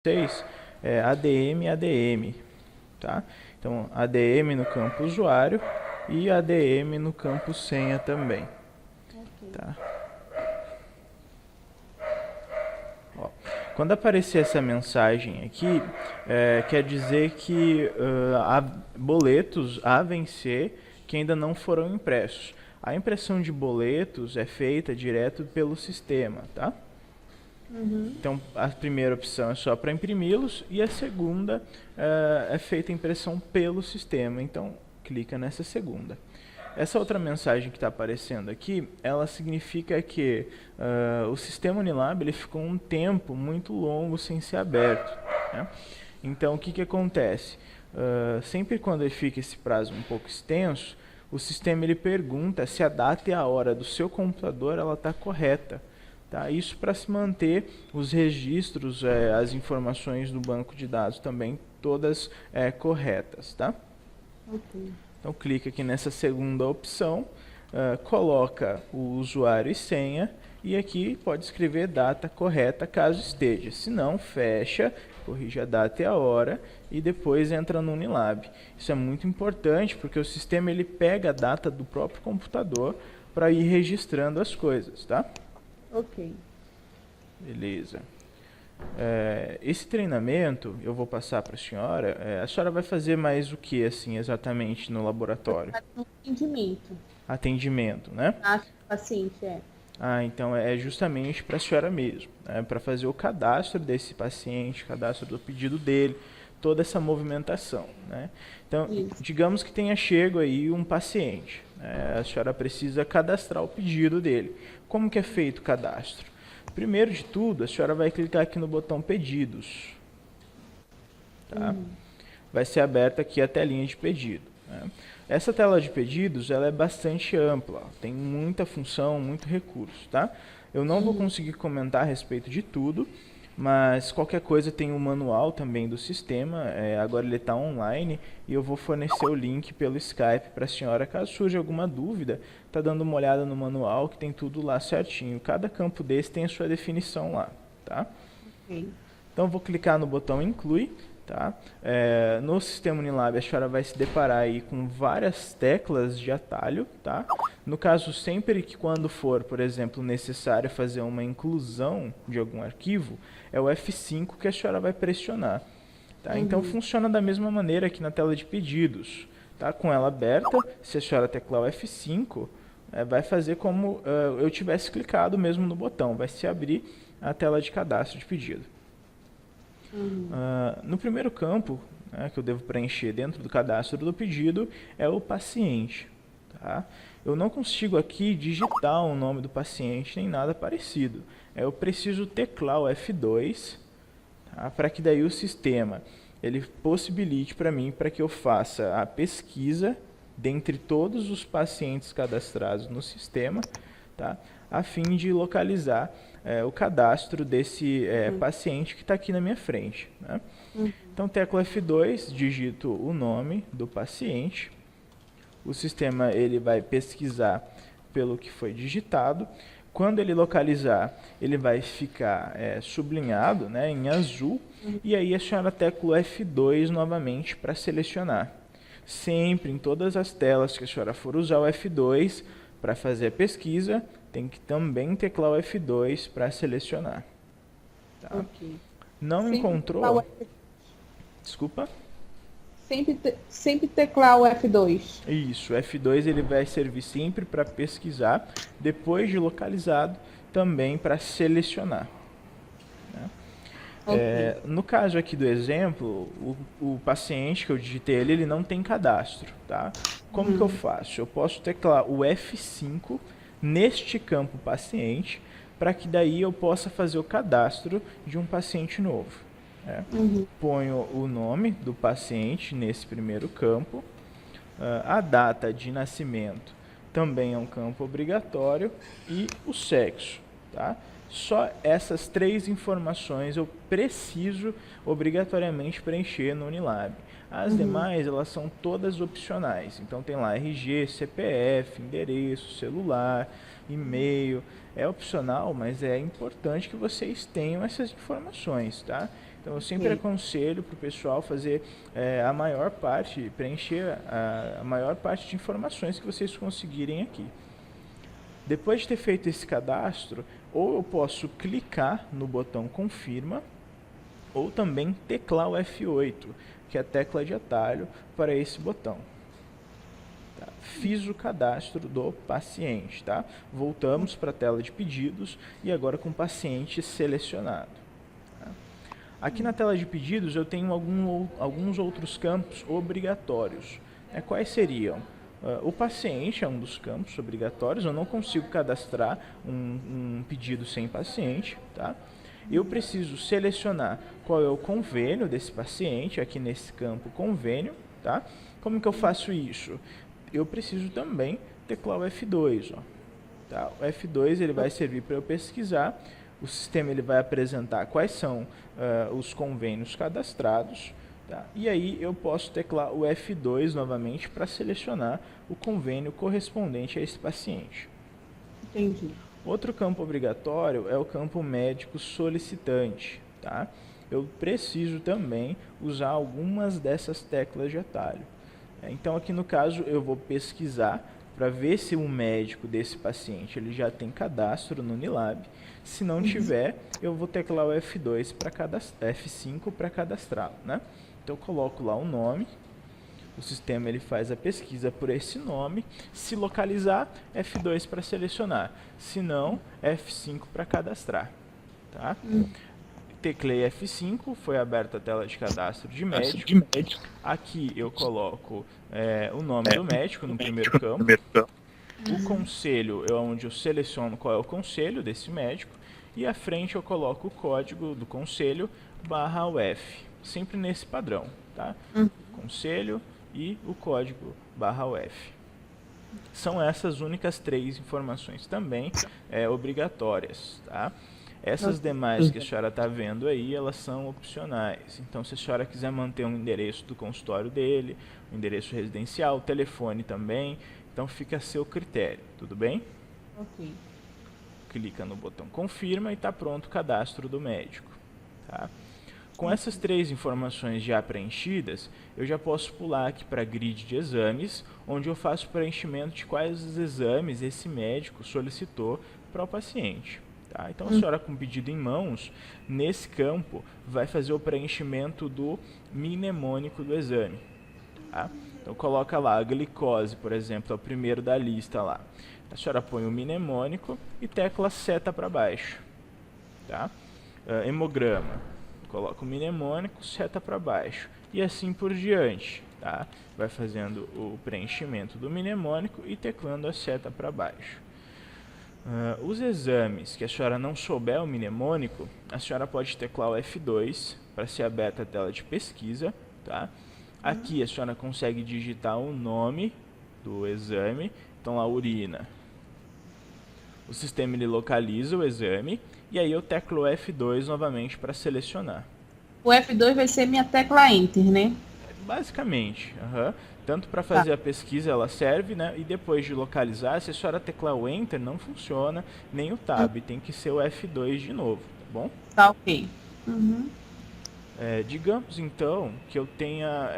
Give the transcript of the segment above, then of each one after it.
vocês é ADM e ADM, tá? Então, ADM no campo usuário e ADM no campo senha também, tá? Ó, quando aparecer essa mensagem aqui, quer dizer que há boletos a vencer que ainda não foram impressos. A impressão de boletos é feita direto pelo sistema, tá? Então, a primeira opção é só para imprimi-los e a segunda é feita a impressão pelo sistema. Então, clica nessa segunda. Essa outra mensagem que está aparecendo aqui, ela significa que o sistema Unilab ele ficou um tempo muito longo sem ser aberto, né? Então, o que acontece? Sempre quando ele fica esse prazo um pouco extenso, o sistema ele pergunta se a data e a hora do seu computador ela está correta. Tá? Isso para se manter os registros, as informações do banco de dados também todas corretas. Tá? Ok. Então clica aqui nessa segunda opção, coloca o usuário e senha e aqui pode escrever data correta caso esteja. Se não, fecha, corrige a data e a hora e depois entra no Unilab. Isso é muito importante porque o sistema ele pega a data do próprio computador para ir registrando as coisas. Tá? Ok. Beleza. Esse treinamento eu vou passar para a senhora vai fazer mais o que assim exatamente no laboratório? Um atendimento. Atendimento, né? Acho que o paciente é. Ah, então é justamente para a senhora mesmo, né? Para fazer o cadastro desse paciente, cadastro do pedido dele, toda essa movimentação, né? Então, Isso. digamos que tenha chego aí um paciente, né? A senhora precisa cadastrar o pedido dele. Como que é feito o cadastro? Primeiro de tudo, a senhora vai clicar aqui no botão pedidos, tá? Vai ser aberta aqui a telinha de pedido, né? Essa tela de pedidos ela é bastante ampla, tem muita função, muito recurso, tá? Eu não vou conseguir comentar a respeito de tudo, mas qualquer coisa tem um manual também do sistema, agora ele está online e eu vou fornecer o link pelo Skype para a senhora, caso surja alguma dúvida, tá dando uma olhada no manual que tem tudo lá certinho, cada campo desse tem a sua definição lá, tá? Ok. Então vou clicar no botão inclui, tá? No sistema Unilab a senhora vai se deparar aí com várias teclas de atalho, tá? No caso, sempre que quando for, por exemplo, necessário fazer uma inclusão de algum arquivo, é o F5 que a senhora vai pressionar, tá? Então funciona da mesma maneira aqui na tela de pedidos, tá? Com ela aberta, se a senhora teclar o F5, vai fazer como eu tivesse clicado mesmo no botão, vai se abrir a tela de cadastro de pedido. No primeiro campo, né, que eu devo preencher dentro do cadastro do pedido, é o paciente. Tá? Eu não consigo aqui digitar o nome do paciente nem nada parecido. Eu preciso teclar o F2, tá, para que daí o sistema ele possibilite para mim para que eu faça a pesquisa dentre todos os pacientes cadastrados no sistema, tá, a fim de localizar o cadastro desse paciente que está aqui na minha frente, né? Então, tecla F2, digito o nome do paciente. O sistema ele vai pesquisar pelo que foi digitado. Quando ele localizar, ele vai ficar sublinhado, né, em azul. E aí a senhora tecla o F2 novamente para selecionar. Sempre, em todas as telas que a senhora for usar o F2 para fazer a pesquisa, tem que também teclar o F2 para selecionar. Tá? Ok. Não Sempre encontrou? teclar o F- Desculpa? Sempre teclar o F2. Isso, o F2 ele vai servir sempre para pesquisar, depois de localizado, também para selecionar. Né? Ok. No caso aqui do exemplo, o paciente que eu digitei ele não tem cadastro. Tá? Como que eu faço? Eu posso teclar o F5 neste campo paciente, para que daí eu possa fazer o cadastro de um paciente novo. Ponho o nome do paciente nesse primeiro campo, a data de nascimento também é um campo obrigatório e o sexo. Tá? Só essas três informações eu preciso obrigatoriamente preencher no Unilab. As demais, elas são todas opcionais. Então tem lá RG, CPF, endereço, celular, e-mail. É opcional, mas é importante que vocês tenham essas informações, tá? Então eu sempre aconselho para o pessoal fazer a maior parte, preencher a maior parte de informações que vocês conseguirem aqui. Depois de ter feito esse cadastro, ou eu posso clicar no botão confirma, ou também teclar o F8, que é a tecla de atalho para esse botão. Tá? Fiz o cadastro do paciente. Tá? Voltamos para a tela de pedidos e agora com o paciente selecionado. Tá? Aqui na tela de pedidos eu tenho alguns outros campos obrigatórios. Quais seriam? O paciente é um dos campos obrigatórios, eu não consigo cadastrar um pedido sem paciente. Tá? Eu preciso selecionar qual é o convênio desse paciente, aqui nesse campo convênio. Tá? Como que eu faço isso? Eu preciso também teclar o F2. Ó. Tá? O F2 ele vai servir para eu pesquisar, o sistema ele vai apresentar quais são os convênios cadastrados. Tá? E aí eu posso teclar o F2 novamente para selecionar o convênio correspondente a esse paciente. Entendi. Outro campo obrigatório é o campo médico solicitante. Tá? Eu preciso também usar algumas dessas teclas de atalho. Então aqui no caso eu vou pesquisar para ver se o médico desse paciente ele já tem cadastro no Unilab. Se não tiver, eu vou teclar o F2 para F5 para cadastrá-lo, né? Então eu coloco lá o nome, o sistema ele faz a pesquisa por esse nome, se localizar, F2 para selecionar, se não, F5 para cadastrar. Tá? Teclei F5, foi aberta a tela de cadastro de médico. Aqui eu coloco o nome do médico no primeiro campo. O conselho é onde eu seleciono qual é o conselho desse médico. E à frente eu coloco o código do conselho /UF. Sempre nesse padrão, tá? Conselho e o código /UF. São essas únicas 3 informações também obrigatórias, tá? Essas demais que a senhora está vendo aí, elas são opcionais. Então, se a senhora quiser manter um endereço do consultório dele, um endereço residencial, o telefone também, então fica a seu critério, tudo bem? Ok. Clica no botão confirma e está pronto o cadastro do médico, tá? Com essas 3 informações já preenchidas, eu já posso pular aqui para a grid de exames, onde eu faço o preenchimento de quais os exames esse médico solicitou para o paciente. Tá? Então, a senhora com o pedido em mãos, nesse campo, vai fazer o preenchimento do mnemônico do exame. Tá? Então, coloca lá a glicose, por exemplo, é o primeiro da lista lá. A senhora põe o mnemônico e tecla seta para baixo. Tá? Hemograma. Coloca o mnemônico, seta para baixo. E assim por diante. Tá? Vai fazendo o preenchimento do mnemônico e teclando a seta para baixo. Os exames que a senhora não souber o mnemônico, a senhora pode teclar o F2 para ser aberta a tela de pesquisa. Tá? Aqui a senhora consegue digitar o nome do exame. Então, a urina. O sistema ele localiza o exame. E aí eu teclo F2 novamente para selecionar. O F2 vai ser minha tecla Enter, né? Basicamente, tanto para fazer a pesquisa ela serve, né? E depois de localizar, se a senhora teclar o Enter, não funciona, nem o Tab, tem que ser o F2 de novo, tá bom? Tá ok. Digamos então que eu tenha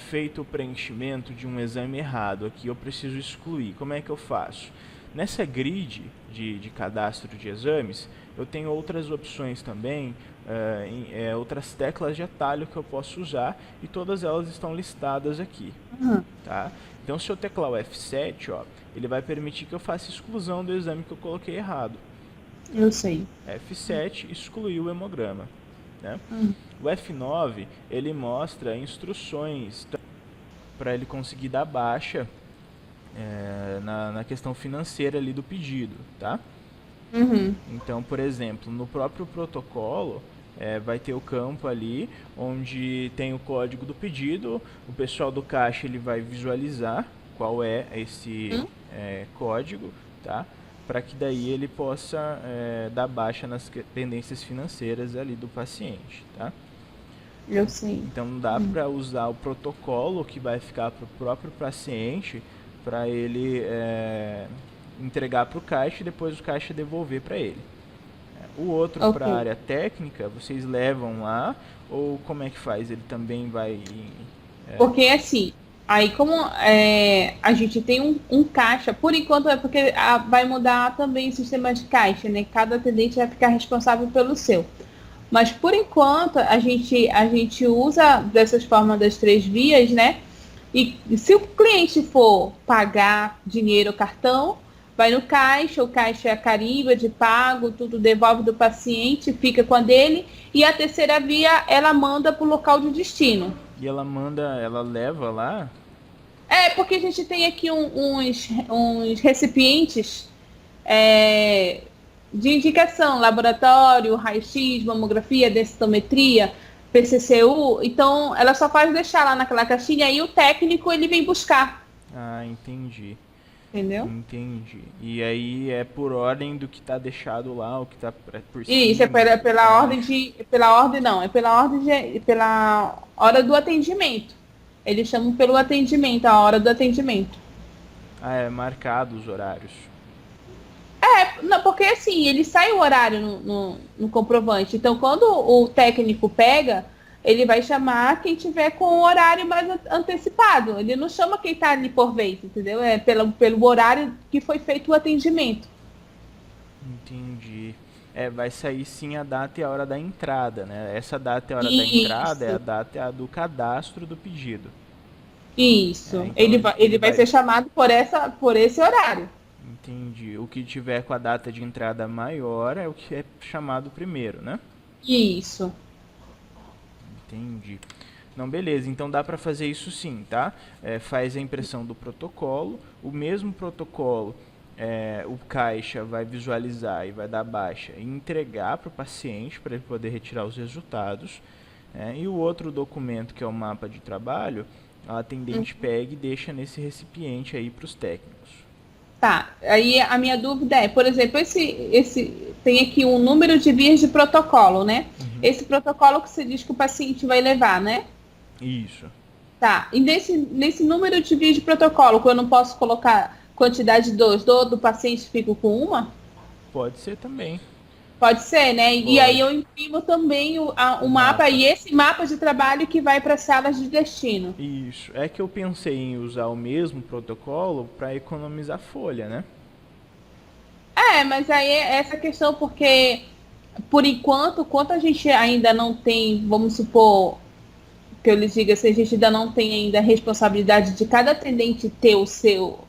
feito o preenchimento de um exame errado aqui, eu preciso excluir. Como é que eu faço? Nessa grid de cadastro de exames, eu tenho outras opções também, outras teclas de atalho que eu posso usar e todas elas estão listadas aqui. Tá? Então, se eu teclar o F7, ó, ele vai permitir que eu faça exclusão do exame que eu coloquei errado. Eu sei. F7 excluiu o hemograma. Né? O F9 ele mostra instruções para ele conseguir dar baixa na questão financeira ali do pedido, tá? Então, por exemplo, no próprio protocolo vai ter o campo ali onde tem o código do pedido, o pessoal do caixa ele vai visualizar qual é esse código, tá? Para que daí ele possa dar baixa nas pendências financeiras ali do paciente, tá? Eu sei. Então dá para usar o protocolo que vai ficar para o próprio paciente para ele entregar para o caixa e depois o caixa devolver para ele. O outro Ok. para a área técnica, vocês levam lá ou como é que faz? Ele também vai Porque assim, aí como a gente tem um caixa, por enquanto é porque vai mudar também o sistema de caixa, né? Cada atendente vai ficar responsável pelo seu. Mas por enquanto a gente usa dessas formas das três vias, né? E se o cliente for pagar dinheiro ou cartão, vai no caixa, o caixa é a carimba de pago, tudo devolve do paciente, fica com a dele, e a terceira via ela manda para o local de destino. e ela leva lá? É, porque a gente tem aqui uns recipientes é, de indicação, laboratório, raio-x, mamografia, densitometria, PCCU, então ela só faz deixar lá naquela caixinha e o técnico ele vem buscar, Ah, entendi. entendeu? Entendi. E aí é por ordem do que está deixado lá, o que está por E isso é cima, por pela ordem baixo. pela ordem não, é pela ordem pela hora do atendimento. Eles chamam pelo atendimento, a hora do atendimento. Ah, é marcado os horários. Não, porque assim, ele sai o horário no comprovante. Então, quando o técnico pega, ele vai chamar quem tiver com o horário mais antecipado. Ele não chama quem está ali por vez, entendeu? É pelo horário que foi feito o atendimento. Entendi. É, vai sair sim a data e a hora da entrada, né? Essa data e a hora da entrada é a Isso, data e a do cadastro do pedido. É, isso. então Ele vai ser chamado por esse horário. entendi. O que tiver com a data de entrada maior é o que é chamado primeiro, né? Isso. Entendi. Não, beleza. Então dá para fazer isso sim, tá? Faz a impressão do protocolo. O mesmo protocolo, o caixa vai visualizar e vai dar baixa e entregar para o paciente para ele poder retirar os resultados. E o outro documento, que é o mapa de trabalho, a atendente pega e deixa nesse recipiente aí para os técnicos. Tá. Aí a minha dúvida é, por exemplo, esse tem aqui um número de vias de protocolo, né? Uhum. Esse protocolo que você diz que o paciente vai levar, né? Isso. Tá. E nesse número de vias de protocolo, que eu não posso colocar quantidade de dores do paciente, fico com uma? Pode ser também. Pode ser, né? E aí Pode. eu imprimo também o O mapa mapa. e esse mapa de trabalho que vai para as salas de destino. Isso. É que eu pensei em usar o mesmo protocolo para economizar folha, né? Mas aí é essa questão, porque por enquanto a gente ainda não tem, vamos supor, que eu lhes diga, se a gente ainda não tem ainda a responsabilidade de cada atendente ter o seu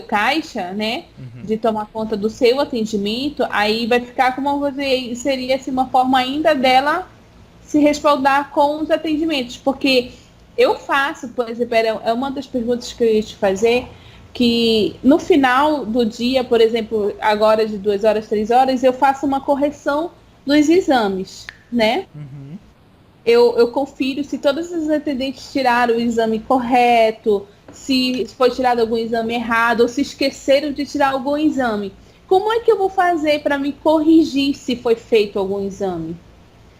caixa, né? Uhum. De tomar conta do seu atendimento, aí vai ficar como você seria assim, uma forma ainda dela se respaldar com os atendimentos, porque eu faço, por exemplo, é uma das perguntas que eu ia te fazer, que no final do dia, por exemplo, agora de 2 horas, 3 horas, eu faço uma correção dos exames, né? Uhum. Eu confiro se todos os atendentes tiraram o exame correto, se foi tirado algum exame errado, ou se esqueceram de tirar algum exame. Como é que eu vou fazer para me corrigir se foi feito algum exame?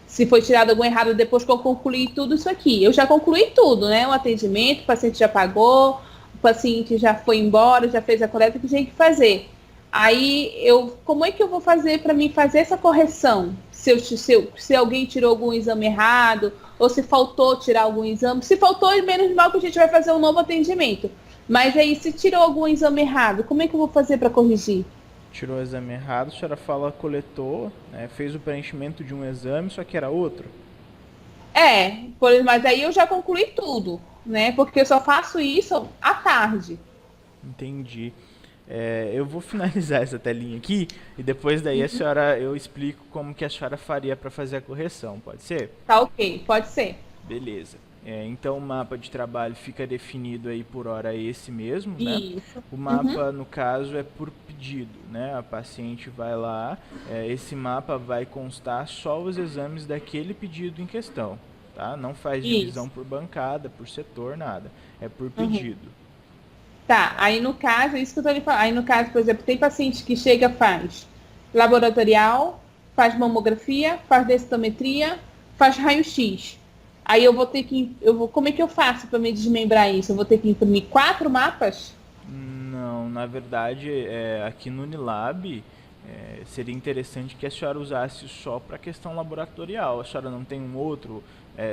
Se foi tirado algum errado depois que eu concluí tudo isso aqui. Eu já concluí tudo, né? O atendimento, o paciente já pagou, o paciente já foi embora, já fez a coleta que tinha que fazer. Aí, como é que eu vou fazer para mim fazer essa correção? Se alguém tirou algum exame errado, ou se faltou tirar algum exame. Se faltou, é menos mal que a gente vai fazer um novo atendimento. Mas aí, se tirou algum exame errado, como é que eu vou fazer para corrigir? Tirou o exame errado, a senhora fala, coletou, né, fez o preenchimento de um exame, só que era outro. Mas aí eu já concluí tudo, né? Porque eu só faço isso à tarde. Entendi. Eu vou finalizar essa telinha aqui e depois daí a senhora eu explico como que a senhora faria para fazer a correção, pode ser? Tá ok, pode ser. Beleza. Então o mapa de trabalho fica definido aí por hora esse mesmo, né? Isso. O Uhum. mapa, no caso, é por pedido, né? A paciente vai lá, esse mapa vai constar só os exames daquele pedido em questão, tá? Não faz divisão Isso. por bancada, por setor, nada. É por Uhum. pedido. Tá, aí no caso, é isso que eu tô lhe falando. Aí no caso, por exemplo, tem paciente que chega, faz laboratorial, faz mamografia, faz densitometria, faz raio-x. Aí como é que eu faço para me desmembrar isso? Eu vou ter que imprimir 4 mapas? Não, na verdade, aqui no Unilab, Seria interessante que a senhora usasse só para a questão laboratorial. A senhora não tem um outro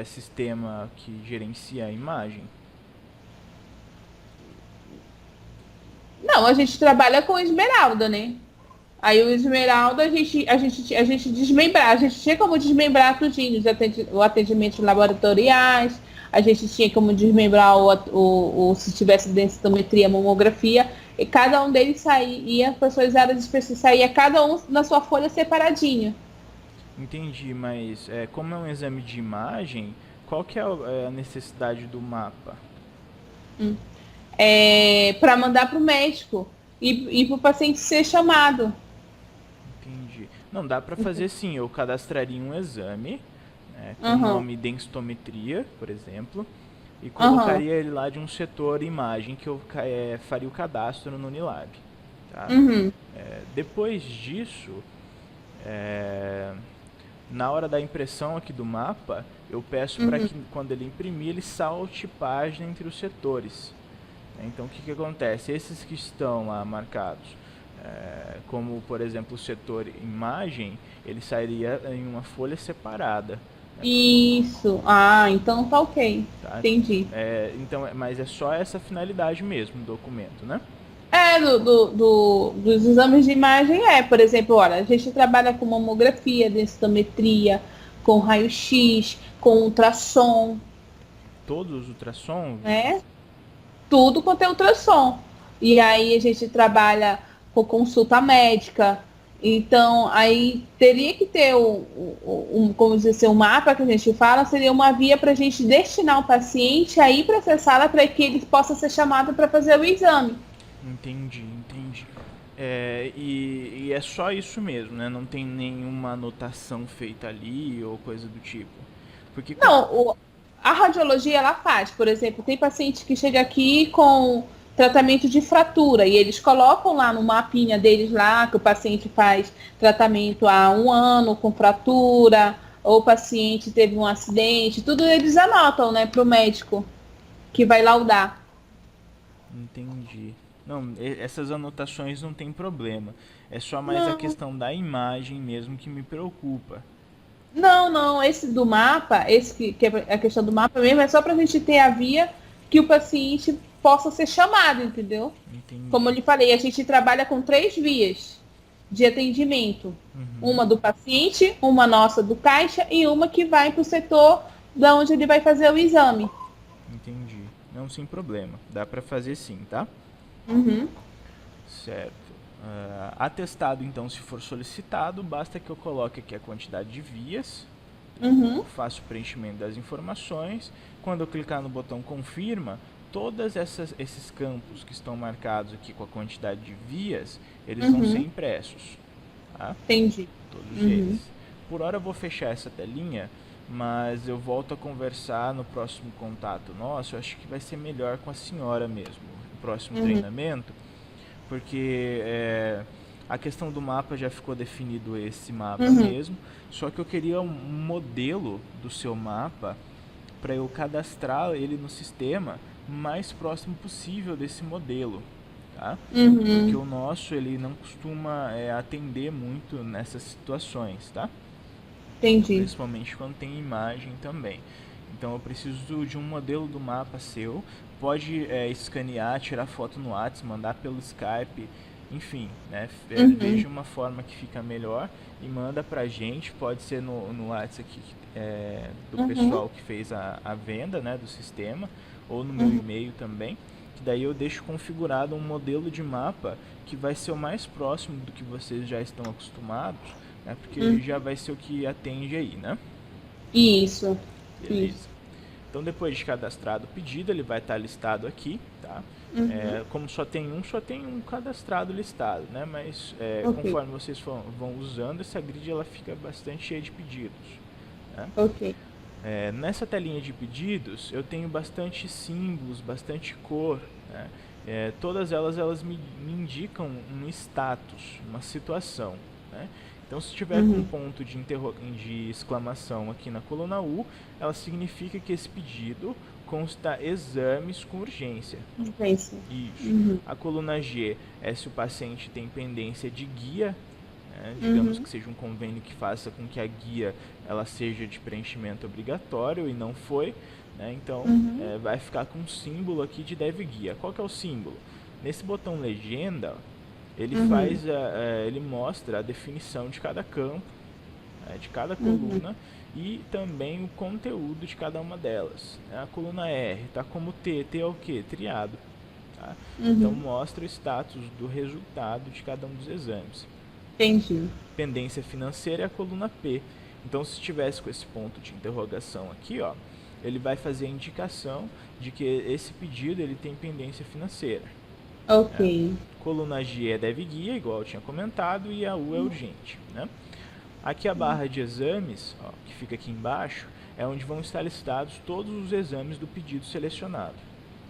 sistema que gerencia a imagem? Não, a gente trabalha com esmeralda, né? Aí o esmeralda a gente desmembrar, a gente tinha como desmembrar tudinho, o atendimento laboratoriais, a gente tinha como desmembrar se tivesse densitometria, mamografia, e cada um deles saía para suas áreas específicas, saía cada um na sua folha separadinho. Entendi, mas como é um exame de imagem, qual que é a necessidade do mapa? Para mandar para o médico e para o paciente ser chamado. Entendi. Não, dá para fazer sim, eu cadastraria um exame, com o Uhum. nome densitometria, por exemplo, e colocaria ele lá de um setor imagem que eu faria o cadastro no Unilab. Tá? Uhum. Depois disso, na hora da impressão aqui do mapa, eu peço para que quando ele imprimir, ele salte página entre os setores. Então o que acontece? Esses que estão lá marcados, como por exemplo o setor imagem, ele sairia em uma folha separada. Isso. Ah, então tá ok. Tá? Entendi. Então, mas é só essa finalidade mesmo do documento, né? Dos exames de imagem por exemplo, olha, a gente trabalha com mamografia, densitometria, com raio-x, com ultrassom, Todos os ultrassons. né? Tudo quanto é ultrassom. E aí a gente trabalha com consulta médica. Então, aí teria que ter como dizer assim, um mapa que a gente fala, seria uma via para a gente destinar o paciente a ir para essa sala para que ele possa ser chamado para fazer o exame. Entendi. E é só isso mesmo, né? Não tem nenhuma anotação feita ali ou coisa do tipo. Porque Não, a radiologia ela faz, por exemplo, tem paciente que chega aqui com tratamento de fratura e eles colocam lá no mapinha deles lá que o paciente faz tratamento há 1 ano com fratura, ou o paciente teve um acidente, tudo eles anotam, né, para o médico que vai laudar. Entendi. Não, essas anotações não tem problema. É só mais a Não, questão da imagem mesmo que me preocupa. não, esse do mapa, esse que é a questão do mapa mesmo, é só para a gente ter a via que o paciente possa ser chamado, entendeu? Entendi. Como eu lhe falei, a gente trabalha com 3 vias de atendimento. Uma do paciente, uma nossa do caixa e uma que vai para o setor da onde ele vai fazer o exame. Entendi. Não, sem problema. Dá pra fazer sim, tá? Uhum. Certo. Atestado, então, se for solicitado, basta que eu coloque aqui a quantidade de vias, Uhum. faço o preenchimento das informações. Quando eu clicar no botão confirma, todos esses campos que estão marcados aqui com a quantidade de vias, eles vão ser impressos. Tá? Entendi. Todos eles. Por hora eu vou fechar essa telinha, mas eu volto a conversar no próximo contato nosso. Eu acho que vai ser melhor com a senhora mesmo, no próximo treinamento, porque a questão do mapa já ficou definido, esse mapa mesmo, só que eu queria um modelo do seu mapa para eu cadastrar ele no sistema mais próximo possível desse modelo. Tá? Porque o nosso ele não costuma atender muito nessas situações, tá? Entendi. Principalmente quando tem imagem também. Então eu preciso de um modelo do mapa seu. Pode escanear, tirar foto no WhatsApp, mandar pelo Skype, enfim, né? Veja uma forma que fica melhor e manda pra gente. Pode ser no WhatsApp aqui, do pessoal que fez a venda, né, do sistema, ou no meu e-mail também. Que daí eu deixo configurado um modelo de mapa que vai ser o mais próximo do que vocês já estão acostumados, né? Porque já vai ser o que atende aí, né? Isso. Beleza. Isso. Então depois de cadastrado o pedido, ele vai estar listado aqui, tá? Como só tem um cadastrado listado, né? Mas conforme vocês vão usando, essa grid ela fica bastante cheia de pedidos, né? Ok. Nessa telinha de pedidos, eu tenho bastante símbolos, bastante cor, né? Todas elas me indicam um status, uma situação, né? Então, se tiver com um ponto de exclamação aqui na coluna U, ela significa que esse pedido consta exames com urgência. Urgência. Isso. A coluna G é se o paciente tem pendência de guia né? Digamos que seja um convênio que faça com que a guia ela seja de preenchimento obrigatório e não foi, né? Então vai ficar com um símbolo aqui de deve guia. Qual que é o símbolo? Nesse botão legenda, ele ele mostra a definição de cada campo, né, de cada coluna, e também o conteúdo de cada uma delas. A coluna R está como T. T é o que? Triado. Tá? Então mostra o status do resultado de cada um dos exames. Entendi. Pendência financeira é a coluna P. Então se estivesse com esse ponto de interrogação aqui, ó, ele vai fazer a indicação de que esse pedido ele tem pendência financeira. Ok. Coluna G é deve guia, igual eu tinha comentado, e a U é urgente, né? Aqui a barra de exames, ó, que fica aqui embaixo, é onde vão estar listados todos os exames do pedido selecionado.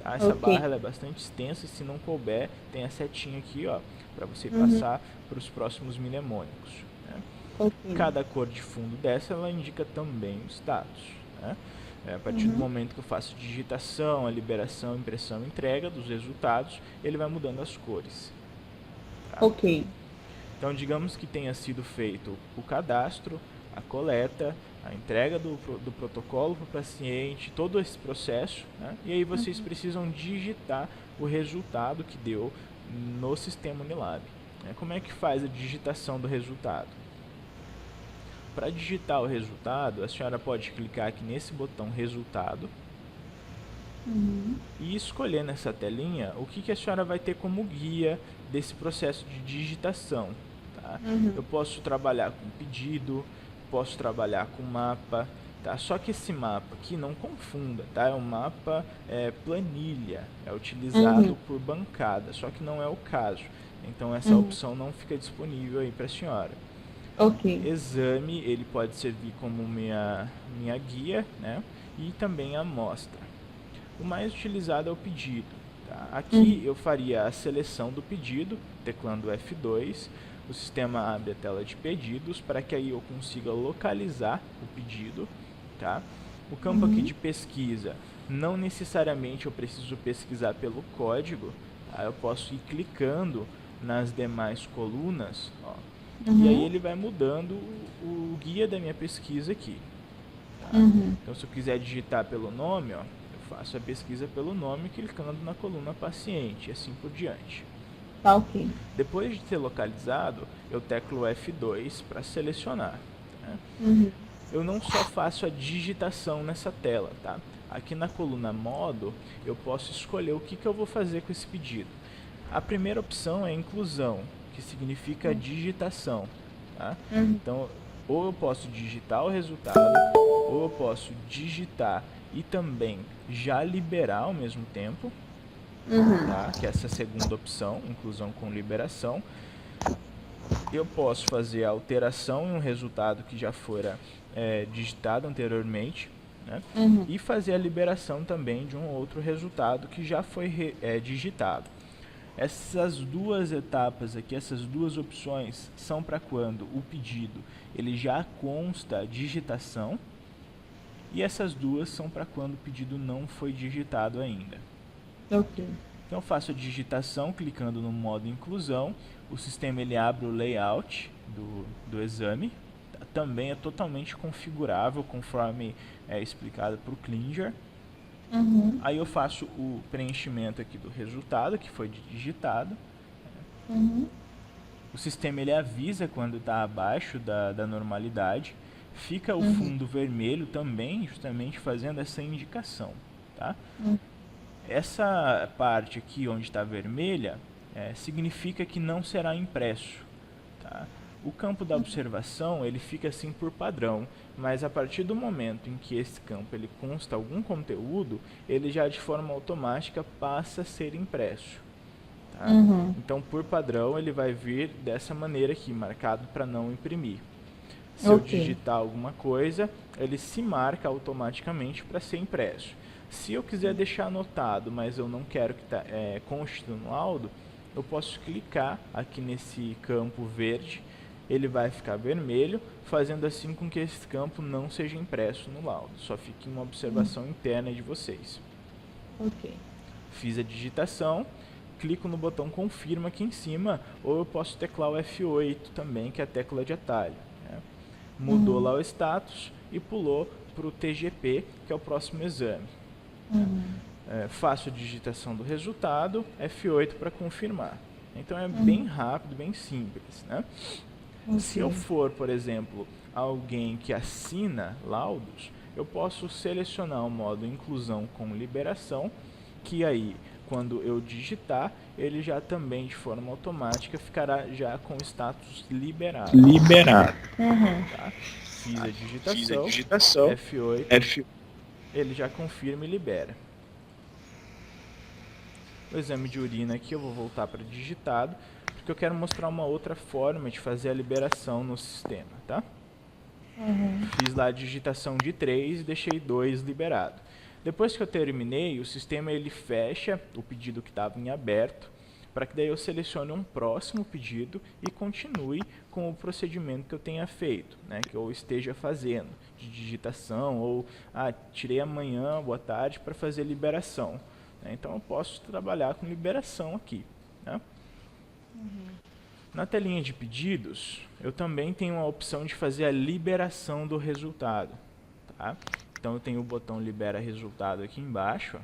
Tá? Essa barra ela é bastante extensa, e se não couber, tem a setinha aqui, ó, para você passar para os próximos mnemônicos. Né? Cada cor de fundo dessa, ela indica também o status. Né? A partir do momento que eu faço digitação, a liberação, impressão, entrega dos resultados, ele vai mudando as cores. Tá? Ok. Então, digamos que tenha sido feito o cadastro, a coleta, a entrega do protocolo para o paciente, todo esse processo, né? E aí vocês precisam digitar o resultado que deu no sistema Unilab. Como é que faz a digitação do resultado? Para digitar o resultado, a senhora pode clicar aqui nesse botão resultado e escolher nessa telinha o que a senhora vai ter como guia desse processo de digitação. Tá? Eu posso trabalhar com pedido, posso trabalhar com mapa, tá? Só que esse mapa aqui não confunda, tá? É um mapa planilha, é utilizado por bancada, só que não é o caso. Então essa opção não fica disponível aí para a senhora. Ok. Exame, ele pode servir como minha guia, né? E também a amostra. O mais utilizado é o pedido. Tá? Aqui eu faria a seleção do pedido, teclando F2. O sistema abre a tela de pedidos para que aí eu consiga localizar o pedido. Tá? O campo aqui de pesquisa, não necessariamente eu preciso pesquisar pelo código. Tá? Eu posso ir clicando nas demais colunas, ó, e aí ele vai mudando o guia da minha pesquisa aqui. Tá? Então se eu quiser digitar pelo nome, ó, eu faço a pesquisa pelo nome clicando na coluna paciente e assim por diante. Tá, ok. Depois de ter localizado, eu teclo F2 para selecionar. Tá? Eu não só faço a digitação nessa tela. Tá? Aqui na coluna modo, eu posso escolher o que eu vou fazer com esse pedido. A primeira opção é inclusão, que significa digitação. Tá? Então, ou eu posso digitar o resultado, ou eu posso digitar e também já liberar ao mesmo tempo, tá? Que é essa segunda opção, inclusão com liberação. Eu posso fazer a alteração em um resultado que já fora digitado anteriormente, né? E fazer a liberação também de um outro resultado que já foi digitado. Essas duas etapas aqui, essas duas opções, são para quando o pedido ele já consta a digitação, e essas duas são para quando o pedido não foi digitado ainda. Ok. Então eu faço a digitação clicando no modo inclusão, o sistema ele abre o layout do exame, também é totalmente configurável conforme é explicado por Klinger. Aí eu faço o preenchimento aqui do resultado que foi digitado. O sistema ele avisa quando está abaixo da normalidade. Fica o fundo vermelho também, justamente fazendo essa indicação. Tá? Essa parte aqui onde está vermelha significa que não será impresso. Tá? O campo da observação ele fica assim por padrão, mas a partir do momento em que esse campo ele consta algum conteúdo, ele já de forma automática passa a ser impresso. Tá? Então, por padrão, ele vai vir dessa maneira aqui, marcado para não imprimir. Se eu digitar alguma coisa, ele se marca automaticamente para ser impresso. Se eu quiser deixar anotado, mas eu não quero que conste no laudo, eu posso clicar aqui nesse campo verde, ele vai ficar vermelho, fazendo assim com que esse campo não seja impresso no laudo, só fique uma observação interna de vocês. Ok. Fiz a digitação, clico no botão confirma aqui em cima, ou eu posso teclar o F8 também, que é a tecla de atalho. Né? Mudou lá o status e pulou para o TGP, que é o próximo exame. Faço a digitação do resultado, F8 para confirmar. Então é bem rápido, bem simples. Né? Se eu for, por exemplo, alguém que assina laudos, eu posso selecionar o modo inclusão com liberação, que aí, quando eu digitar, ele já também, de forma automática, ficará já com status liberado. Tá? Fiz a digitação, F8, ele já confirma e libera. O exame de urina aqui eu vou voltar para digitado, porque eu quero mostrar uma outra forma de fazer a liberação no sistema, tá? Fiz lá a digitação de 3 e deixei 2 liberado. Depois que eu terminei, o sistema ele fecha o pedido que estava em aberto, para que daí eu selecione um próximo pedido e continue com o procedimento que eu tenha feito, né, que eu esteja fazendo, de digitação, ou tirei amanhã, boa tarde, para fazer liberação. Então eu posso trabalhar com liberação aqui. Né? Na telinha de pedidos, eu também tenho a opção de fazer a liberação do resultado. Tá? Então eu tenho o botão libera resultado aqui embaixo.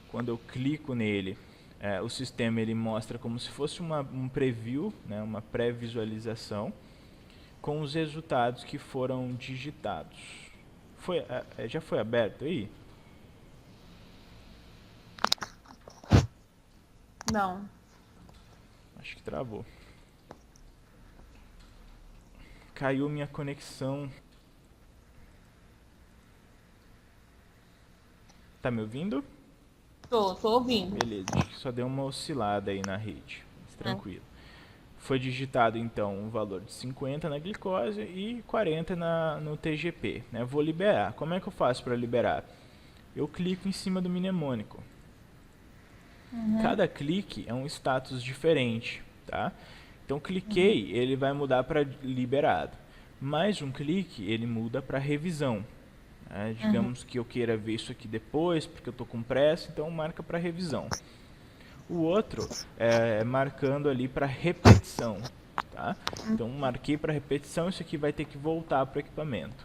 Quando eu clico nele, o sistema ele mostra como se fosse um preview, né, uma pré-visualização, com os resultados que foram digitados. Já foi aberto aí? Não. Acho que travou. Caiu minha conexão. Tá me ouvindo? Tô ouvindo. Beleza, acho que só deu uma oscilada aí na rede. Mas tranquilo. Foi digitado então um valor de 50 na glicose e 40 no TGP. Né? Vou liberar. Como é que eu faço para liberar? Eu clico em cima do mnemônico. Cada clique é um status diferente, tá? Então cliquei, ele vai mudar para liberado. Mais um clique, ele muda para revisão. Né? Digamos que eu queira ver isso aqui depois, porque eu estou com pressa, então marca para revisão. O outro é marcando ali para repetição, tá? Então marquei para repetição, isso aqui vai ter que voltar para o equipamento.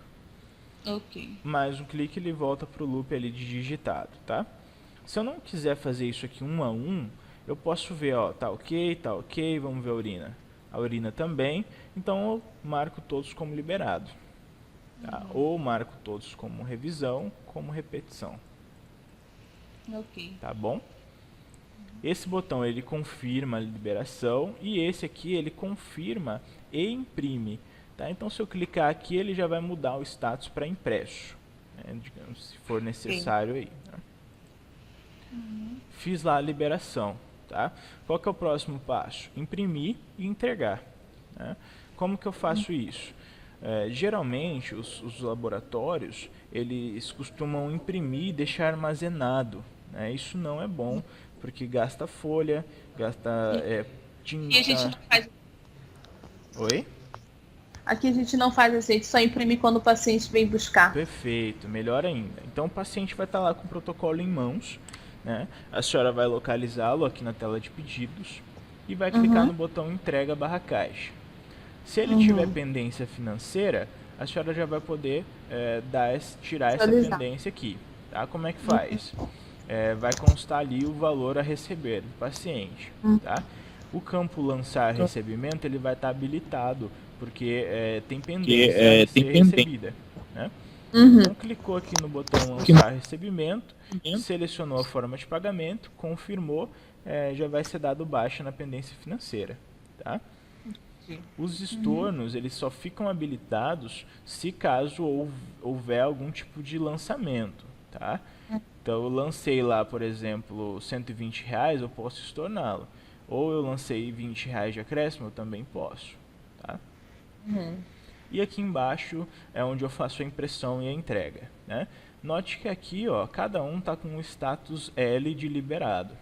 Mais um clique, ele volta para o loop ali de digitado, tá? Se eu não quiser fazer isso aqui um a um, eu posso ver, ó, tá ok, vamos ver a urina. A urina também, então eu marco todos como liberado. Tá? Ou marco todos como revisão, como repetição. Tá bom? Esse botão ele confirma a liberação e esse aqui ele confirma e imprime. Tá? Então se eu clicar aqui, ele já vai mudar o status para impresso, né? Digamos, se for necessário aí. Né? Fiz lá a liberação. Tá? Qual que é o próximo passo? Imprimir e entregar. Né? Como que eu faço isso? Geralmente os laboratórios eles costumam imprimir e deixar armazenado. Né? Isso não é bom, porque gasta folha, gasta tinta. E a gente não faz... Oi? Aqui a gente não faz assim, a gente só imprime quando o paciente vem buscar. Perfeito, melhor ainda. Então o paciente vai estar lá com o protocolo em mãos, né? A senhora vai localizá-lo aqui na tela de pedidos e vai clicar no botão entrega / caixa. Se ele tiver pendência financeira, a senhora já vai poder tirar essa pendência aqui. Tá? Como é que faz? Vai constar ali o valor a receber do paciente. Tá? O campo lançar recebimento ele vai estar habilitado, porque tem pendência a ser recebida. Né? Então clicou aqui no botão lançar recebimento, selecionou a forma de pagamento, confirmou, já vai ser dado baixa na pendência financeira. Tá? Os estornos eles só ficam habilitados se caso houver algum tipo de lançamento. Tá? Então eu lancei lá, por exemplo, R$120, eu posso estorná-lo. Ou eu lancei R$20 de acréscimo, eu também posso. Tá? E aqui embaixo é onde eu faço a impressão e a entrega. Né? Note que aqui ó, cada um está com o status L de liberado.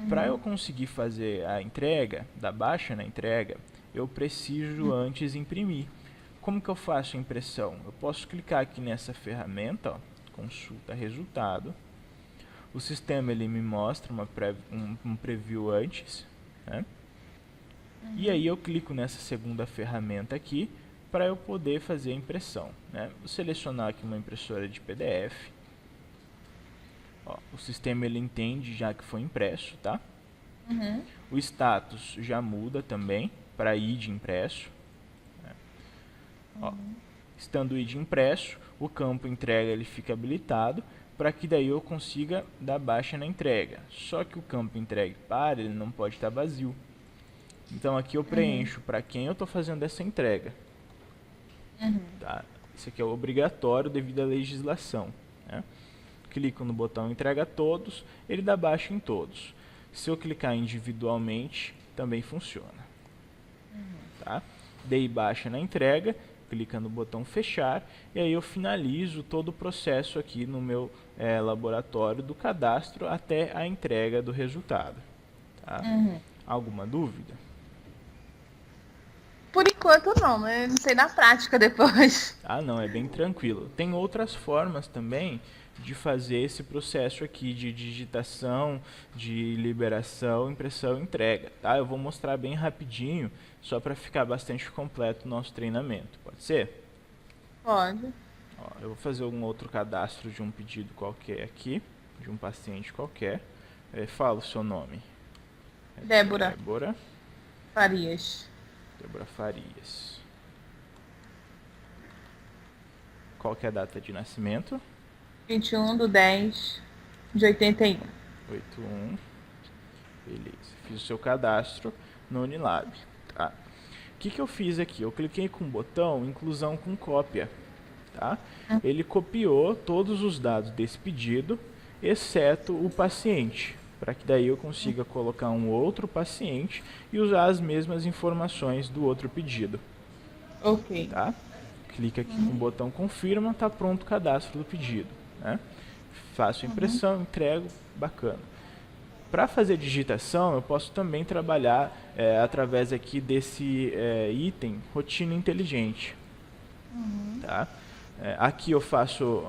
Para eu conseguir fazer a entrega, dar baixa na entrega, eu preciso antes imprimir. Como que eu faço a impressão? Eu posso clicar aqui nessa ferramenta, ó, consulta resultado. O sistema ele me mostra um preview antes, né? E aí eu clico nessa segunda ferramenta aqui para eu poder fazer a impressão, né? Vou selecionar aqui uma impressora de PDF. Ó, o sistema ele entende já que foi impresso, tá? O status já muda também para ID impresso, né? Ó, estando o ID impresso, o campo entrega ele fica habilitado para que daí eu consiga dar baixa na entrega. Só que o campo entregue para, ele não pode estar vazio. Então aqui eu preencho para quem eu estou fazendo essa entrega. Tá? Isso aqui é obrigatório devido à legislação, né? Clico no botão entrega a todos, ele dá baixa em todos. Se eu clicar individualmente, também funciona. Tá? Dei baixa na entrega, clica no botão fechar e aí eu finalizo todo o processo aqui no meu laboratório do cadastro até a entrega do resultado. Tá? Alguma dúvida? Por enquanto não, né? Não sei na prática depois. Ah, não, é bem tranquilo. Tem outras formas também de fazer esse processo aqui de digitação, de liberação, impressão e entrega. Tá? Eu vou mostrar bem rapidinho, só para ficar bastante completo o nosso treinamento. Pode ser? Pode. Ó, eu vou fazer um outro cadastro de um pedido qualquer aqui, de um paciente qualquer. Fala o seu nome. Débora Farias. Qual que é a data de nascimento? 21/10/81. 81. Beleza. Fiz o seu cadastro no Unilab. Tá? O que eu fiz aqui? Eu cliquei com o botão inclusão com cópia. Tá? Ele copiou todos os dados desse pedido, exceto o paciente, para que daí eu consiga colocar um outro paciente e usar as mesmas informações do outro pedido. Ok. Tá? Clica aqui com o botão confirma, está pronto o cadastro do pedido, né? Faço a impressão, entrego, bacana. Para fazer digitação, eu posso também trabalhar através aqui desse item rotina inteligente. Tá? Aqui eu faço,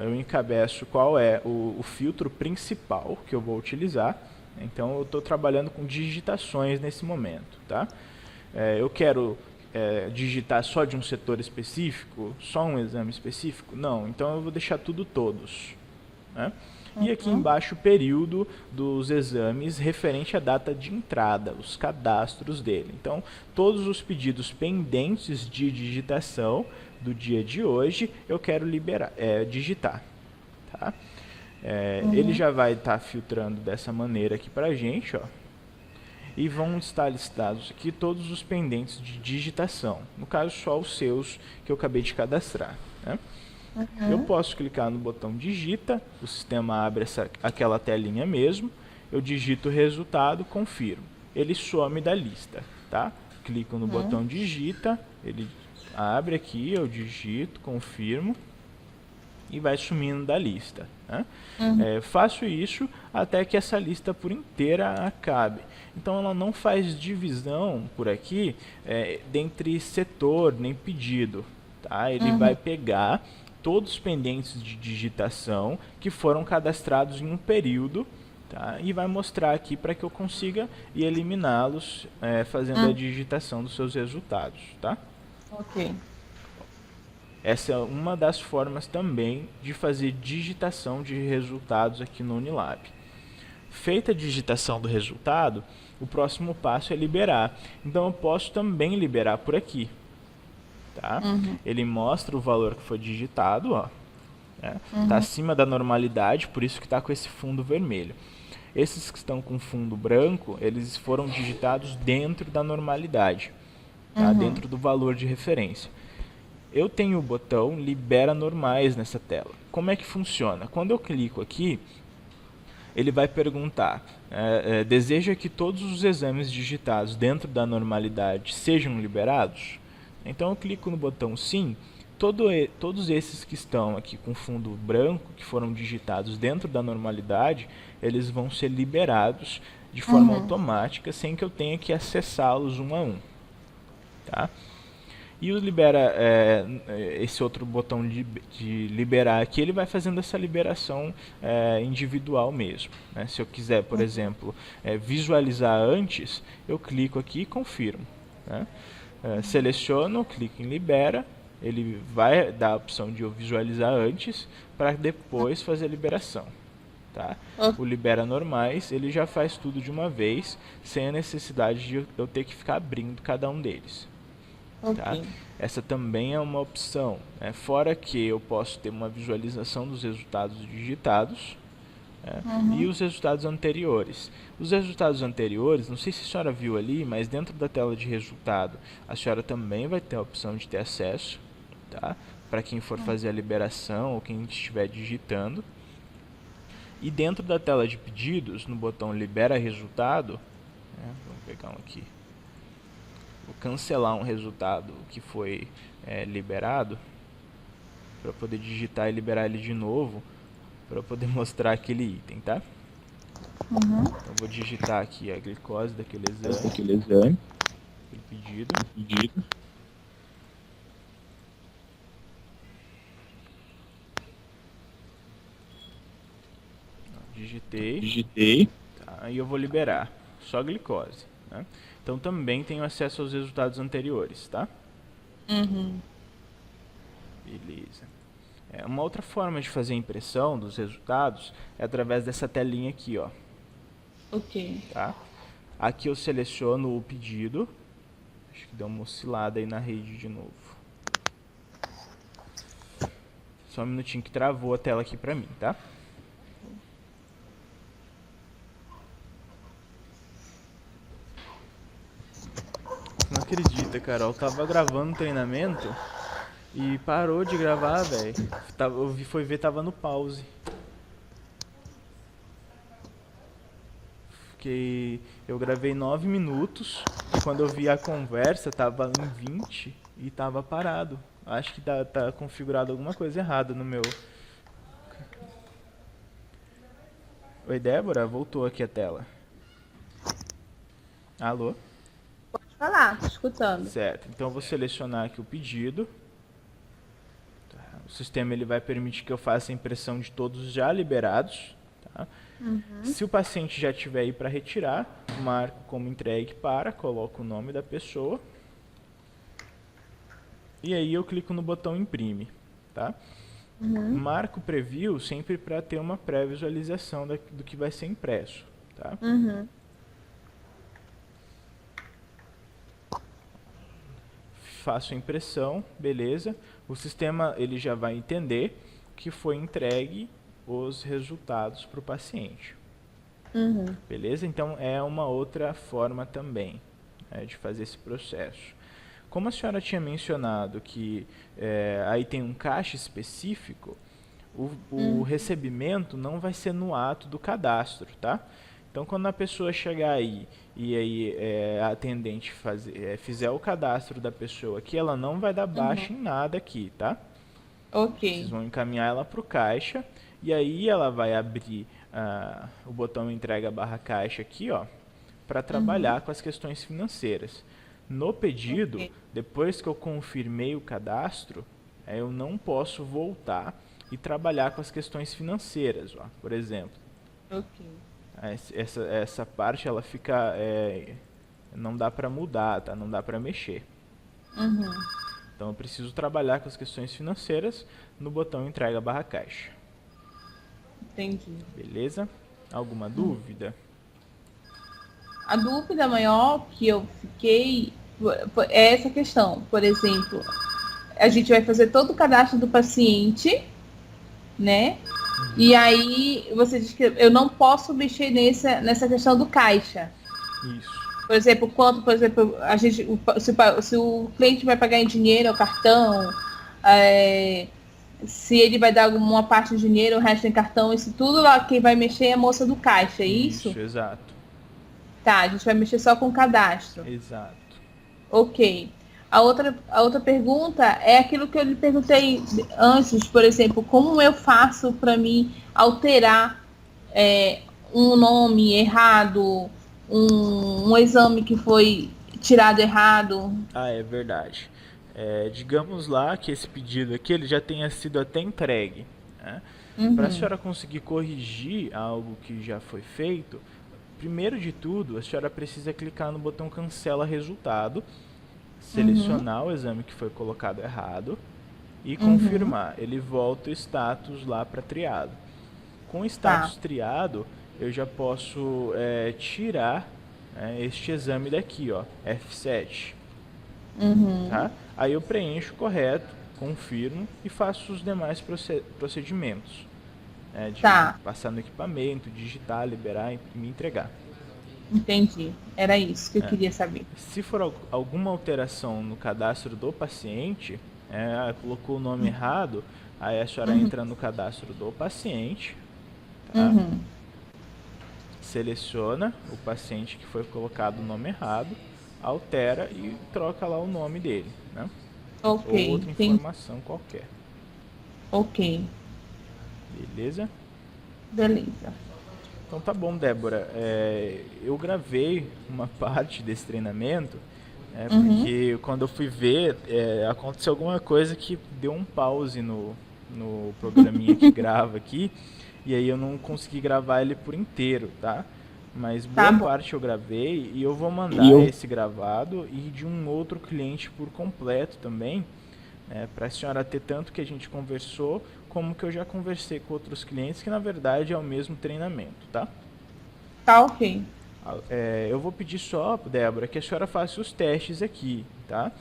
eu encabeço qual é o filtro principal que eu vou utilizar. Então eu estou trabalhando com digitações nesse momento. Tá? Eu quero digitar só de um setor específico, só um exame específico? Não, então eu vou deixar tudo todos. Né? E aqui embaixo o período dos exames referente à data de entrada, os cadastros dele. Então, todos os pedidos pendentes de digitação do dia de hoje, eu quero digitar. Tá? Ele já vai estar filtrando dessa maneira aqui para a gente, ó. E vão estar listados aqui todos os pendentes de digitação. No caso, só os seus que eu acabei de cadastrar. Né? Eu posso clicar no botão digita, o sistema abre aquela telinha mesmo, eu digito o resultado, confirmo. Ele some da lista. Tá? Clico no botão digita, ele abre aqui, eu digito, confirmo e vai sumindo da lista. Né? Faço isso até que essa lista por inteira acabe. Então ela não faz divisão por aqui dentre setor nem pedido. Tá? Ele vai pegar todos os pendentes de digitação que foram cadastrados em um período, tá? E vai mostrar aqui para que eu consiga ir eliminá-los fazendo a digitação dos seus resultados. Tá? Ok. Essa é uma das formas também de fazer digitação de resultados aqui no Unilab. Feita a digitação do resultado, o próximo passo é liberar. Então eu posso também liberar por aqui. Tá? Ele mostra o valor que foi digitado, ó. Está acima da normalidade, por isso que está com esse fundo vermelho. Esses que estão com fundo branco, eles foram digitados dentro da normalidade, tá? Dentro do valor de referência. Eu tenho o botão libera normais nessa tela. Como é que funciona? Quando eu clico aqui, ele vai perguntar, deseja que todos os exames digitados dentro da normalidade sejam liberados? Então eu clico no botão sim, todos esses que estão aqui com fundo branco, que foram digitados dentro da normalidade, eles vão ser liberados de forma automática, sem que eu tenha que acessá-los um a um. Tá? E o libera, esse outro botão de liberar aqui, ele vai fazendo essa liberação individual mesmo, né? Se eu quiser, por exemplo, visualizar antes, eu clico aqui e confirmo, né? Seleciono, clico em libera, ele vai dar a opção de eu visualizar antes para depois fazer a liberação. Tá? O libera normais, ele já faz tudo de uma vez, sem a necessidade de eu ter que ficar abrindo cada um deles. Tá? Essa também é uma opção, né? Fora que eu posso ter uma visualização dos resultados digitados, né? E os resultados anteriores. Os resultados anteriores, não sei se a senhora viu ali, mas dentro da tela de resultado, a senhora também vai ter a opção de ter acesso, tá? Para quem for fazer a liberação ou quem estiver digitando. E dentro da tela de pedidos, no botão libera resultado, né, vamos pegar um aqui, vou cancelar um resultado que foi liberado, para poder digitar e liberar ele de novo, para poder mostrar aquele item, tá? Então vou digitar aqui a glicose daquele exame, aquele pedido. Digitei. Tá, e eu vou liberar só a glicose, né? Então também tenho acesso aos resultados anteriores, tá? Beleza. Uma outra forma de fazer a impressão dos resultados é através dessa telinha aqui, ó. Tá? Aqui eu seleciono o pedido. Acho que deu uma oscilada aí na rede de novo. Só um minutinho que travou a tela aqui pra mim, tá? Não acredita, Carol. Tava gravando treinamento e parou de gravar, velho. Foi ver, tava no pause. Eu gravei 9 minutos e quando eu vi a conversa tava em 20 e tava parado. Acho que tá configurado alguma coisa errada no meu. Oi, Débora, voltou aqui a tela. Alô? Pode falar, tô escutando. Certo, então eu vou selecionar aqui o pedido. O sistema ele vai permitir que eu faça a impressão de todos já liberados. Tá? Se o paciente já tiver aí para retirar, marco como entregue para, coloco o nome da pessoa. E aí eu clico no botão imprime. Tá? Marco preview sempre para ter uma pré-visualização do que vai ser impresso. Tá? Faço a impressão, beleza. O sistema ele já vai entender que foi entregue os resultados para o paciente. Beleza? Então é uma outra forma também, né, de fazer esse processo. Como a senhora tinha mencionado que aí tem um caixa específico, o recebimento não vai ser no ato do cadastro, tá? Então quando a pessoa chegar aí e aí a atendente fizer o cadastro da pessoa aqui, ela não vai dar baixa em nada aqui, tá? Vocês vão encaminhar ela para o caixa e aí ela vai abrir o botão entrega barra caixa aqui, ó, para trabalhar com as questões financeiras. No pedido, depois que eu confirmei o cadastro, eu não posso voltar e trabalhar com as questões financeiras, ó, por exemplo. Essa parte ela fica não dá para mudar, tá? Não dá para mexer. Então eu preciso trabalhar com as questões financeiras no botão entrega barra caixa. Entendi. Beleza? Alguma dúvida? A dúvida maior que eu fiquei é essa questão. Por exemplo, a gente vai fazer todo o cadastro do paciente, né? E aí você diz que eu não posso mexer nessa questão do caixa. Isso. Por exemplo, se o cliente vai pagar em dinheiro ou cartão, se ele vai dar alguma parte do dinheiro, o resto em cartão, isso tudo lá quem vai mexer é a moça do caixa, é isso? Isso, exato. Tá, a gente vai mexer só com o cadastro. Exato. Ok. A outra pergunta é aquilo que eu lhe perguntei antes, por exemplo, como eu faço para mim alterar um nome errado, um exame que foi tirado errado? É verdade. Digamos lá que esse pedido aqui ele já tenha sido até entregue, né? Para a senhora conseguir corrigir algo que já foi feito, primeiro de tudo, a senhora precisa clicar no botão cancela resultado, selecionar o exame que foi colocado errado e confirmar. Ele volta o status lá para triado. Com o status triado, eu já posso tirar este exame daqui, ó, F7. Tá? Aí eu preencho correto, confirmo e faço os demais procedimentos. De passar no equipamento, digitar, liberar e me entregar. Entendi. Era isso que eu queria saber. Se for alguma alteração no cadastro do paciente, colocou o nome errado, aí a senhora entra no cadastro do paciente, tá? Seleciona o paciente que foi colocado o nome errado, altera e troca lá o nome dele, né? Ou outra informação qualquer. Ok. Beleza? Beleza. Então tá bom, Débora. Eu gravei uma parte desse treinamento, porque quando eu fui ver, aconteceu alguma coisa que deu um pause no programinha que grava aqui, e aí eu não consegui gravar ele por inteiro, tá? Mas boa parte eu gravei e eu vou mandar esse gravado e de um outro cliente por completo também, para a senhora ter tanto que a gente conversou, como que eu já conversei com outros clientes, que na verdade é o mesmo treinamento, tá? Tá ok. Eu vou pedir só, Débora, que a senhora faça os testes aqui, tá?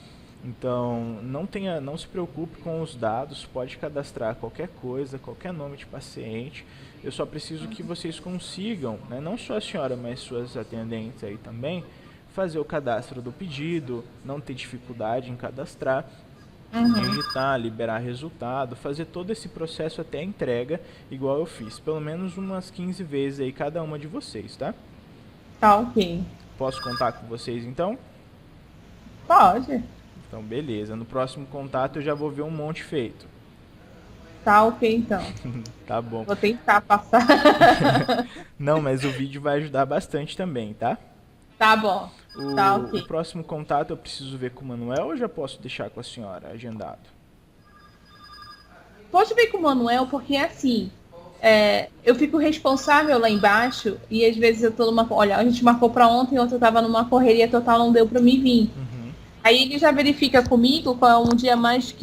Então, não se preocupe com os dados, pode cadastrar qualquer coisa, qualquer nome de paciente. Eu só preciso que vocês consigam, né, não só a senhora, mas suas atendentes aí também, fazer o cadastro do pedido, não ter dificuldade em cadastrar, digitar, liberar resultado, fazer todo esse processo até a entrega, igual eu fiz, pelo menos umas 15 vezes aí cada uma de vocês, tá? Tá ok. Posso contar com vocês então? Pode. Então beleza, no próximo contato eu já vou ver um monte feito. Tá ok então. Tá bom. Vou tentar passar. Não, mas o vídeo vai ajudar bastante também, tá? Tá bom. Tá ok. O próximo contato eu preciso ver com o Manuel ou já posso deixar com a senhora agendado? Pode ver com o Manuel, porque assim, eu fico responsável lá embaixo e às vezes eu tô numa... Olha, a gente marcou pra ontem, ontem eu tava numa correria total, não deu pra mim vir. Aí ele já verifica comigo qual é um dia mais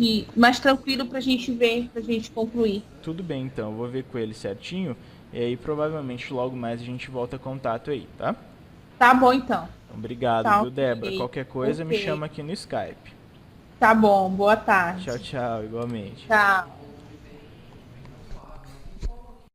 tranquilo pra gente ver, pra gente concluir. Tudo bem então, eu vou ver com ele certinho e aí provavelmente logo mais a gente volta a contato aí, tá? Tá bom então. Obrigado, tá, viu, Débora? Qualquer coisa me chama aqui no Skype. Tá bom, boa tarde. Tchau, tchau, igualmente. Tchau.